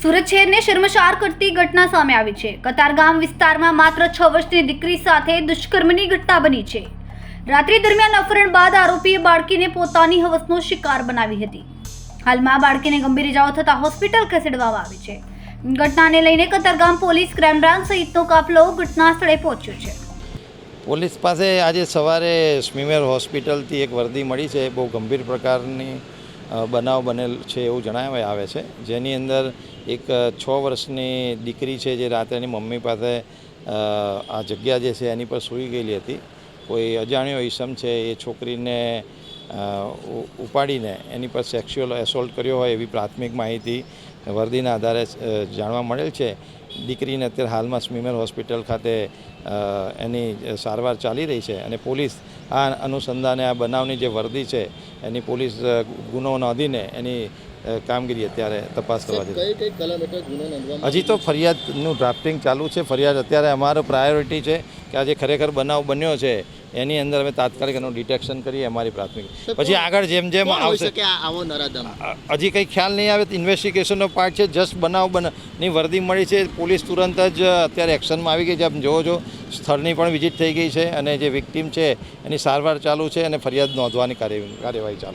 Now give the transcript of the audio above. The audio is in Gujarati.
સુરત શહેરને શર્મસાર કરતી ઘટના સામે આવી છે। કતારગામ વિસ્તારમાં માત્ર 6 વર્ષની દીકરી સાથે દુષ્કર્મની ઘટના બની છે। રાત્રિ દરમિયાન અપહરણ બાદ આરોપીએ બાળકીને પોતાની હવસનો શિકાર બનાવી હતી। હાલમાં બાળકીને ગંભીર ઇજાઓ થતા હોસ્પિટલ ખસેડવામાં આવી છે। ઘટનાને લઈને કતારગામ પોલીસ ક્રાઇમ બ્રાન્ચ સહિતનો કાફલો ઘટના સ્થળે પહોંચ્યો છે। પોલીસ પાસે આજે સવારે સ્મીમેર હોસ્પિટલથી એક વર્દી મળી છે। બહુ ગંભીર પ્રકારની બનાવ બનેલ છે એવું જણાવવામાં આવે છે, જેની અંદર એક 6 વર્ષની દીકરી છે જે રાત્રે એની મમ્મી પાસે આ જગ્યા જે છે એની પર સૂઈ ગયેલી હતી। કોઈ અજાણ્યો ઈસમ છે એ છોકરીને ઉપાડીને એની પર સેક્સ્યુઅલ એસોલ્ટ કર્યો હોય એવી પ્રાથમિક માહિતી વર્દીના આધારે જાણવા મળેલ છે। દીકરીને અત્યારે હાલમાં સ્મીમેર હોસ્પિટલ ખાતે એની સારવાર ચાલી રહી છે અને પોલીસ આ અનુસંધાને આ બનાવની જે વર્દી છે એની પોલીસ ગુનો નોંધીને એની કામગીરી અત્યારે તપાસ કરવા જઈ। હજી તો ફરિયાદનું ડ્રાફ્ટિંગ ચાલુ છે। ફરિયાદ અત્યારે અમારો પ્રાયોરિટી છે કે આ જે ખરેખર બનાવ બન્યો છે એની અંદર અમે તાત્કાલિક એનું ડિટેક્શન કરીએ અમારી પ્રાથમિક, પછી આગળ જેમ જેમ આવશે હજી કંઈ ખ્યાલ નહીં આવે। ઇન્વેસ્ટિગેશનનો પાર્ટ છે। જસ્ટ બનાવની વર્દી મળી છે, પોલીસ તુરંત જ અત્યારે એક્શનમાં આવી ગઈ છે। આપ જોવો છો સ્થળની પણ વિઝિટ થઈ ગઈ છે અને જે વિક્ટીમ છે એની સારવાર ચાલુ છે અને ફરિયાદ નોંધવાની કાર્યવાહી ચાલુ